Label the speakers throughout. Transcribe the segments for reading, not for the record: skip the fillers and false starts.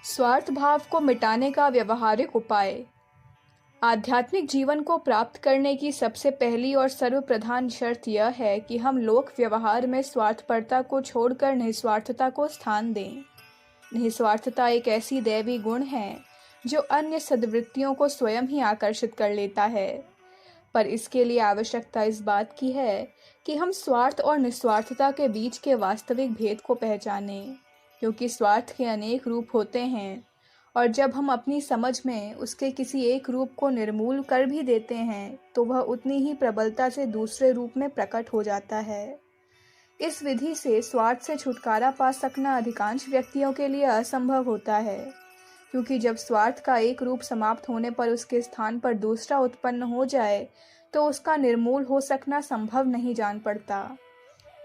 Speaker 1: स्वार्थ भाव को मिटाने का व्यवहारिक उपाय। आध्यात्मिक जीवन को प्राप्त करने की सबसे पहली और सर्वप्रधान शर्त यह है कि हम लोक व्यवहार में स्वार्थपरता को छोड़कर निस्वार्थता को स्थान दें। निस्वार्थता एक ऐसी दैवी गुण है जो अन्य सद्वृत्तियों को स्वयं ही आकर्षित कर लेता है, पर इसके लिए आवश्यकता इस बात की है कि हम स्वार्थ और निस्वार्थता के बीच के वास्तविक भेद को पहचानें, क्योंकि स्वार्थ के अनेक रूप होते हैं और जब हम अपनी समझ में उसके किसी एक रूप को निर्मूल कर भी देते हैं तो वह उतनी ही प्रबलता से दूसरे रूप में प्रकट हो जाता है। इस विधि से स्वार्थ से छुटकारा पा सकना अधिकांश व्यक्तियों के लिए असंभव होता है, क्योंकि जब स्वार्थ का एक रूप समाप्त होने पर उसके स्थान पर दूसरा उत्पन्न हो जाए तो उसका निर्मूल हो सकना संभव नहीं जान पड़ता।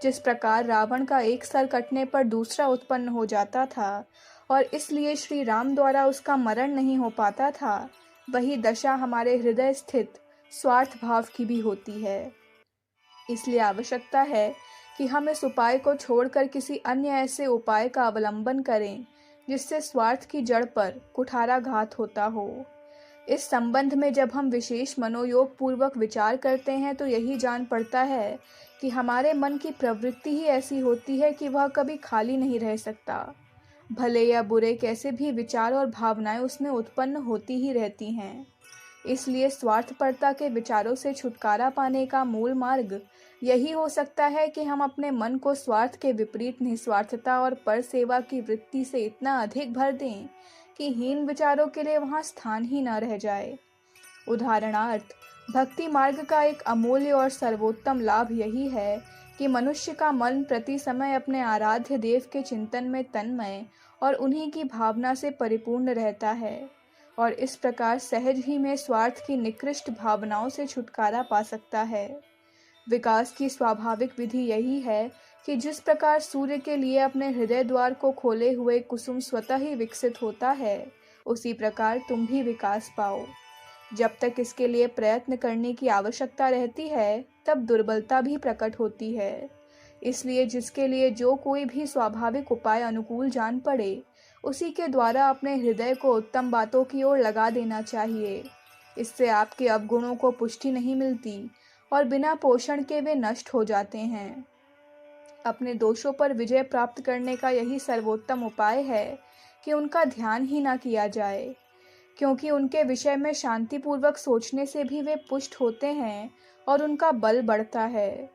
Speaker 1: जिस प्रकार रावण का एक सर कटने पर दूसरा उत्पन्न हो जाता था और इसलिए श्री राम द्वारा उसका मरण नहीं हो पाता था, वही दशा हमारे हृदय स्थित स्वार्थ भाव की भी होती है। इसलिए आवश्यकता है कि हम इस उपाय को छोड़कर किसी अन्य ऐसे उपाय का अवलंबन करें जिससे स्वार्थ की जड़ पर कुठाराघात होता हो। इस संबंध में जब हम विशेष मनोयोग पूर्वक विचार करते हैं तो यही जान पड़ता है कि हमारे मन की प्रवृत्ति ही ऐसी होती है कि वह कभी खाली नहीं रह सकता। भले या बुरे कैसे भी विचार और भावनाएं उसमें उत्पन्न होती ही रहती हैं। इसलिए स्वार्थपरता के विचारों से छुटकारा पाने का मूल मार्ग यही हो सकता है कि हम अपने मन को स्वार्थ के विपरीत निस्वार्थता और पर सेवा की वृत्ति से इतना अधिक भर दें कि हीन विचारों के लिए वहां स्थान ही न रह जाए। उदाहरणार्थ, भक्ति मार्ग का एक अमूल्य और सर्वोत्तम लाभ यही है कि मनुष्य का मन प्रति समय अपने आराध्य देव के चिंतन में तन्मय और उन्हीं की भावना से परिपूर्ण रहता है और इस प्रकार सहज ही में स्वार्थ की निकृष्ट भावनाओं से छुटकारा पा सकता है। विकास की स्वाभाविक विधि यही है कि जिस प्रकार सूर्य के लिए अपने हृदय द्वार को खोले हुए कुसुम स्वतः ही विकसित होता है, उसी प्रकार तुम भी विकास पाओ। जब तक इसके लिए प्रयत्न करने की आवश्यकता रहती है, तब दुर्बलता भी प्रकट होती है। इसलिए जिसके लिए जो कोई भी स्वाभाविक उपाय अनुकूल जान पड़े, उसी के द्वारा अपने हृदय को उत्तम बातों की ओर लगा देना चाहिए। इससे आपके अवगुणों को पुष्टि नहीं मिलती और बिना पोषण के वे नष्ट हो जाते हैं। अपने दोषों पर विजय प्राप्त करने का यही सर्वोत्तम उपाय है कि उनका ध्यान ही ना किया जाए, क्योंकि उनके विषय में शांतिपूर्वक सोचने से भी वे पुष्ट होते हैं और उनका बल बढ़ता है।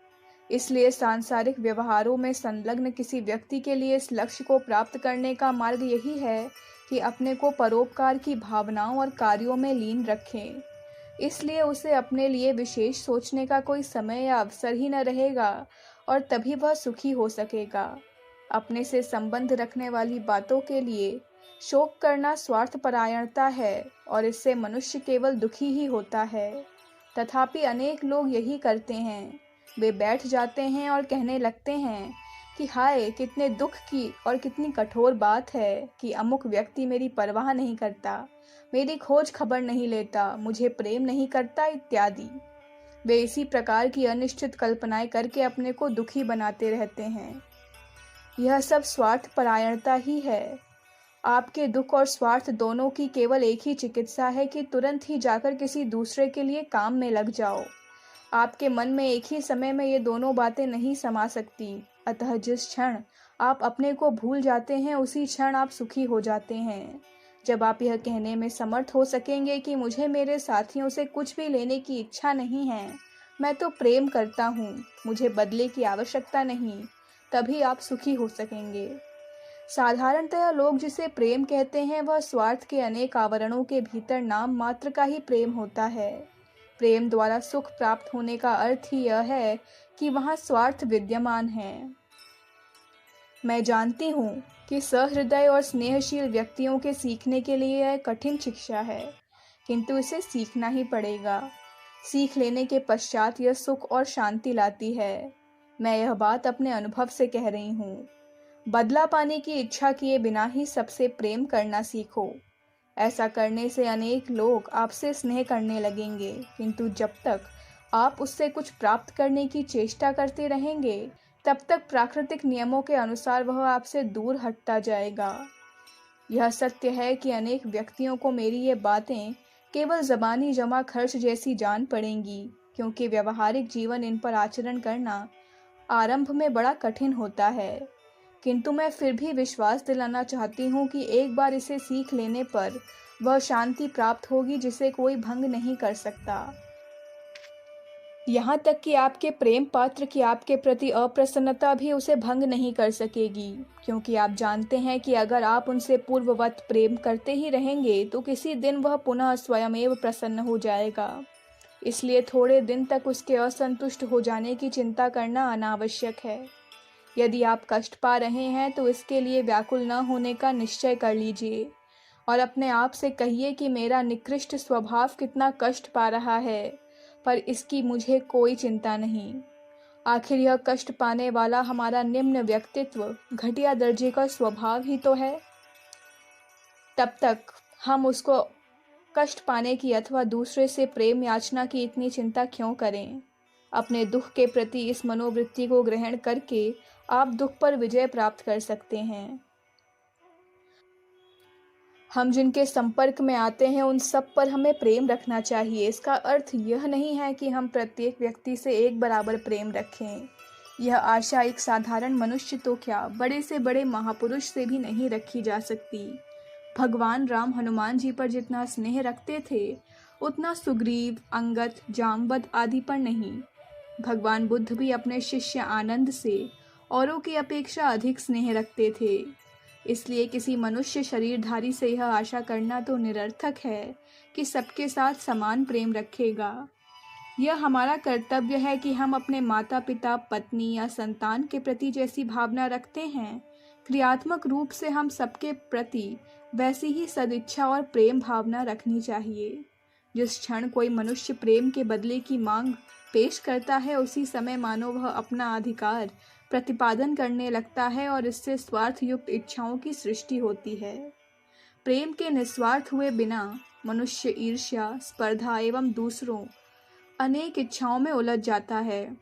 Speaker 1: इसलिए सांसारिक व्यवहारों में संलग्न किसी व्यक्ति के लिए इस लक्ष्य को प्राप्त करने का मार्ग यही है कि अपने को परोपकार की भावनाओं और कार्यों में लीन रखें। इसलिए उसे अपने लिए विशेष सोचने का कोई समय या अवसर ही न रहेगा और तभी वह सुखी हो सकेगा। अपने से संबंध रखने वाली बातों के लिए शोक करना स्वार्थपरायणता है और इससे मनुष्य केवल दुखी ही होता है। तथापि अनेक लोग यही करते हैं। वे बैठ जाते हैं और कहने लगते हैं कि हाय, कितने दुख की और कितनी कठोर बात है कि अमुक व्यक्ति मेरी परवाह नहीं करता, मेरी खोज खबर नहीं लेता, मुझे प्रेम नहीं करता इत्यादि। वे इसी प्रकार की अनिश्चित कल्पनाएं करके अपने को दुखी बनाते रहते हैं। यह सब स्वार्थपरायणता ही है। आपके दुख और स्वार्थ दोनों की केवल एक ही चिकित्सा है कि तुरंत ही जाकर किसी दूसरे के लिए काम में लग जाओ। आपके मन में एक ही समय में ये दोनों बातें नहीं समा सकती, अतः जिस क्षण आप अपने को भूल जाते हैं उसी क्षण आप सुखी हो जाते हैं। जब आप यह कहने में समर्थ हो सकेंगे कि मुझे मेरे साथियों से कुछ भी लेने की इच्छा नहीं है, मैं तो प्रेम करता हूँ, मुझे बदले की आवश्यकता नहीं, तभी आप सुखी हो सकेंगे। साधारणतः लोग जिसे प्रेम कहते हैं वह स्वार्थ के अनेक आवरणों के भीतर नाम मात्र का ही प्रेम होता है। प्रेम द्वारा सुख प्राप्त होने का अर्थ ही यह है कि वहाँ स्वार्थ विद्यमान है। मैं जानती हूँ कि सहृदय और स्नेहशील व्यक्तियों के सीखने के लिए यह कठिन शिक्षा है, किंतु इसे सीखना ही पड़ेगा। सीख लेने के पश्चात यह सुख और शांति लाती है। मैं यह बात अपने अनुभव से कह रही हूँ। बदला पाने की इच्छा किए बिना ही सबसे प्रेम करना सीखो। ऐसा करने से अनेक लोग आपसे स्नेह करने लगेंगे, किंतु जब तक आप उससे कुछ प्राप्त करने की चेष्टा करते रहेंगे, तब तक प्राकृतिक नियमों के अनुसार वह आपसे दूर हटता जाएगा। यह सत्य है कि अनेक व्यक्तियों को मेरी ये बातें केवल ज़बानी जमा खर्च जैसी जान पड़ेंगी, क्योंकि व्यवहारिक जीवन इन पर आचरण करना आरंभ में बड़ा कठिन होता है। किंतु मैं फिर भी विश्वास दिलाना चाहती हूँ कि एक बार इसे सीख लेने पर वह शांति प्राप्त होगी जिसे कोई भंग नहीं कर सकता। यहाँ तक कि आपके प्रेम पात्र की आपके प्रति अप्रसन्नता भी उसे भंग नहीं कर सकेगी, क्योंकि आप जानते हैं कि अगर आप उनसे पूर्ववत प्रेम करते ही रहेंगे तो किसी दिन वह पुनः स्वयमेव प्रसन्न हो जाएगा। इसलिए थोड़े दिन तक उसके असंतुष्ट हो जाने की चिंता करना अनावश्यक है। यदि आप कष्ट पा रहे हैं तो इसके लिए व्याकुल न होने का निश्चय कर लीजिए और अपने आप से कहिए कि मेरा निकृष्ट स्वभाव कितना कष्ट पा रहा है, पर इसकी मुझे कोई चिंता नहीं। आखिर यह कष्ट पाने वाला हमारा निम्न व्यक्तित्व, घटिया दर्जे का स्वभाव ही तो है। तब तक हम उसको कष्ट पाने की अथवा दूसरे से प्रेम याचना की इतनी चिंता क्यों करें? अपने दुख के प्रति इस मनोवृत्ति को ग्रहण करके आप दुख पर विजय प्राप्त कर सकते हैं। हम जिनके संपर्क में आते हैं उन सब पर हमें प्रेम रखना चाहिए। इसका अर्थ यह नहीं है कि हम प्रत्येक व्यक्ति से एक बराबर प्रेम रखें। यह आशा एक साधारण मनुष्य तो क्या, बड़े से बड़े महापुरुष से भी नहीं रखी जा सकती। भगवान राम हनुमान जी पर जितना स्नेह रखते थे, उतना सुग्रीव, अंगद, जामवंत आदि पर नहीं। भगवान बुद्ध भी अपने शिष्य आनंद से औरों की अपेक्षा अधिक स्नेह रखते थे। इसलिए किसी मनुष्य शरीरधारी से यह आशा करना तो निरर्थक है कि सबके साथ समान प्रेम रखेगा। यह हमारा कर्तव्य है कि हम अपने माता पिता, पत्नी या संतान के प्रति जैसी भावना रखते हैं, क्रियात्मक रूप से हम सबके प्रति वैसी ही सदिच्छा और प्रेम भावना रखनी चाहिए। जिस क्षण कोई मनुष्य प्रेम के बदले की मांग पेश करता है, उसी समय मानो वह अपना अधिकार प्रतिपादन करने लगता है और इससे स्वार्थ युक्त इच्छाओं की सृष्टि होती है। प्रेम के निस्वार्थ हुए बिना मनुष्य ईर्ष्या, स्पर्धा एवं दूसरों अनेक इच्छाओं में उलझ जाता है।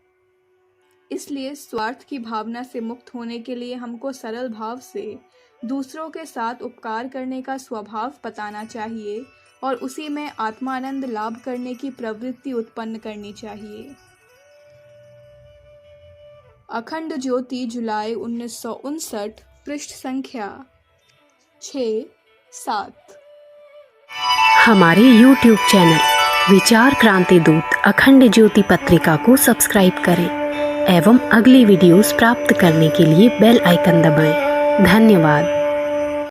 Speaker 1: इसलिए स्वार्थ की भावना से मुक्त होने के लिए हमको सरल भाव से दूसरों के साथ उपकार करने का स्वभाव बताना चाहिए और उसी में आत्मानंद लाभ करने की प्रवृत्ति उत्पन्न करनी चाहिए। अखंड ज्योति, जुलाई 1959, पृष्ठ संख्या 6-7।
Speaker 2: हमारे YouTube चैनल विचार क्रांति दूत अखंड ज्योति पत्रिका को सब्सक्राइब करें एवं अगली वीडियोस प्राप्त करने के लिए बेल आइकन दबाएं। धन्यवाद।